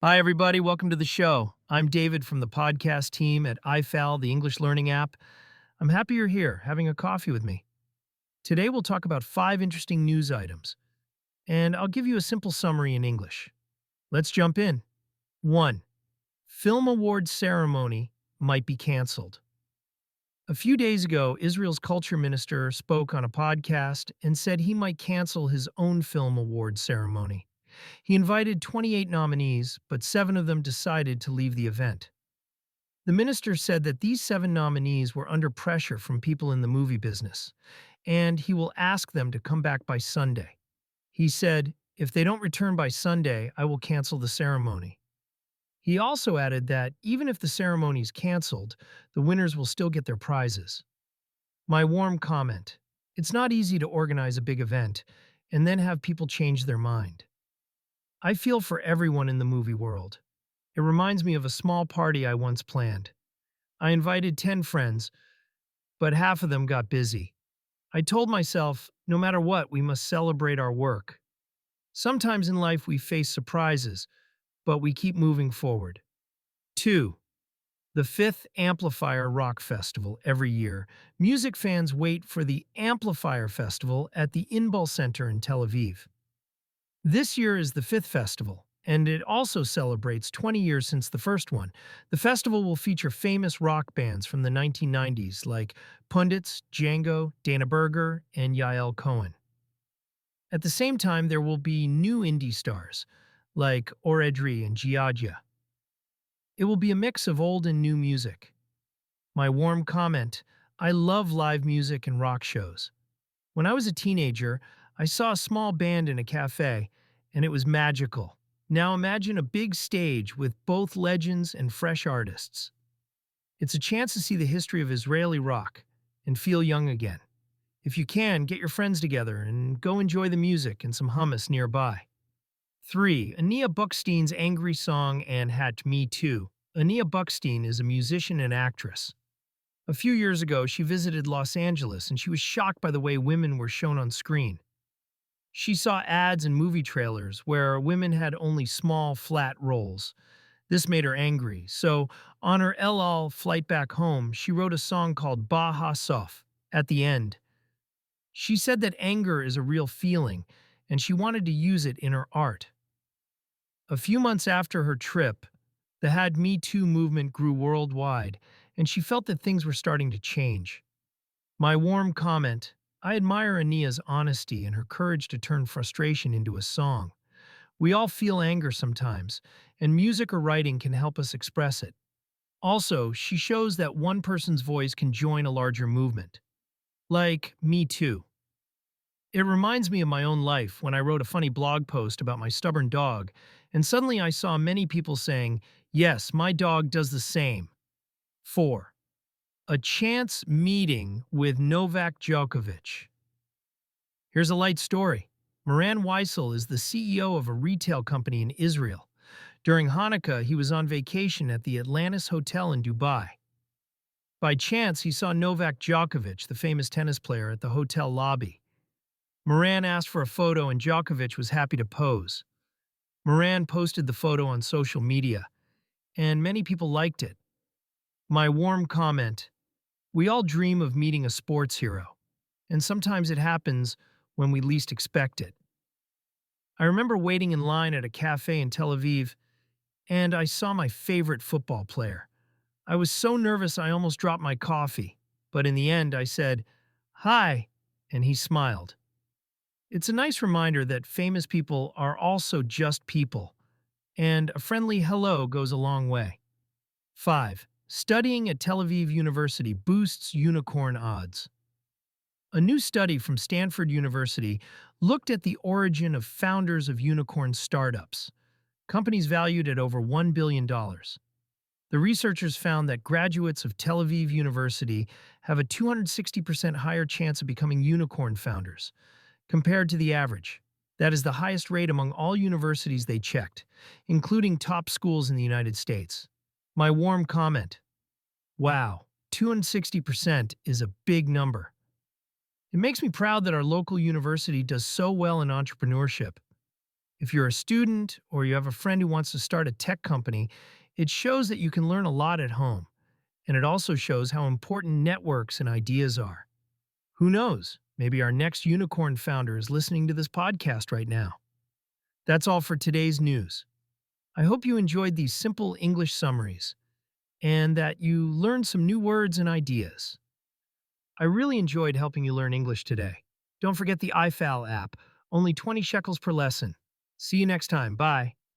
Hi, everybody. Welcome to the show. I'm David from the podcast team at I-Fal, the English learning app. I'm happy you're here having a coffee with me. Today, we'll talk about 5 interesting news items, and I'll give you a simple summary in English. Let's jump in. 1. Film awards ceremony might be canceled. A few days ago, Israel's culture minister spoke on a podcast and said he might cancel his own film awards ceremony. He invited 28 nominees, but 7 of them decided to leave the event. The minister said that these 7 nominees were under pressure from people in the movie business, and he will ask them to come back by Sunday. He said, "If they don't return by Sunday, I will cancel the ceremony." He also added that even if the ceremony is canceled, the winners will still get their prizes. My warm comment: it's not easy to organize a big event and then have people change their mind. I feel for everyone in the movie world. It reminds me of a small party I once planned. I invited 10 friends, but half of them got busy. I told myself, no matter what, we must celebrate our work. Sometimes in life we face surprises, but we keep moving forward. 2. The fifth Amplifier Rock Festival every year. Music fans wait for the Amplifier Festival at the Inbal Center in Tel Aviv. This year is the fifth festival, and it also celebrates 20 years since the first one. The festival will feature famous rock bands from the 1990s like Pundits, Django, Dana Berger, and Yael Cohen. At the same time, there will be new indie stars like Oredri and Giagia. It will be a mix of old and new music. My warm comment: I love live music and rock shows. When I was a teenager, I saw a small band in a cafe, and it was magical. Now imagine a big stage with both legends and fresh artists. It's a chance to see the history of Israeli rock and feel young again. If you can, get your friends together and go enjoy the music and some hummus nearby. 3. Ania Buckstein's angry song and hat Me Too. Ania Buckstein is a musician and actress. A few years ago, she visited Los Angeles and she was shocked by the way women were shown on screen. She saw ads and movie trailers where women had only small, flat roles. This made her angry, so on her El Al flight back home, she wrote a song called Ba Ha Sof, at the end. She said that anger is a real feeling, and she wanted to use it in her art. A few months after her trip, the Had Me Too movement grew worldwide, and she felt that things were starting to change. My warm comment: I admire Ania's honesty and her courage to turn frustration into a song. We all feel anger sometimes, and music or writing can help us express it. Also, she shows that one person's voice can join a larger movement. Like Me Too. It reminds me of my own life when I wrote a funny blog post about my stubborn dog, and suddenly I saw many people saying, "Yes, my dog does the same." 4. A chance meeting with Novak Djokovic. Here's a light story. Moran Weissel is the CEO of a retail company in Israel. During Hanukkah, he was on vacation at the Atlantis Hotel in Dubai. By chance, he saw Novak Djokovic, the famous tennis player, at the hotel lobby. Moran asked for a photo and Djokovic was happy to pose. Moran posted the photo on social media, and many people liked it. My warm comment: we all dream of meeting a sports hero, and sometimes it happens when we least expect it. I remember waiting in line at a cafe in Tel Aviv, and I saw my favorite football player. I was so nervous I almost dropped my coffee, but in the end I said, "Hi," and he smiled. It's a nice reminder that famous people are also just people, and a friendly hello goes a long way. 5. Studying at Tel Aviv University boosts unicorn odds. A new study from Stanford University looked at the origin of founders of unicorn startups, companies valued at over $1 billion. The researchers found that graduates of Tel Aviv University have a 260% higher chance of becoming unicorn founders, compared to the average. That is the highest rate among all universities they checked, including top schools in the United States. My warm comment: wow, 260% is a big number. It makes me proud that our local university does so well in entrepreneurship. If you're a student or you have a friend who wants to start a tech company, it shows that you can learn a lot at home. And it also shows how important networks and ideas are. Who knows? Maybe our next unicorn founder is listening to this podcast right now. That's all for today's news. I hope you enjoyed these simple English summaries and that you learned some new words and ideas. I really enjoyed helping you learn English today. Don't forget the I-Fal app, only 20 shekels per lesson. See you next time. Bye.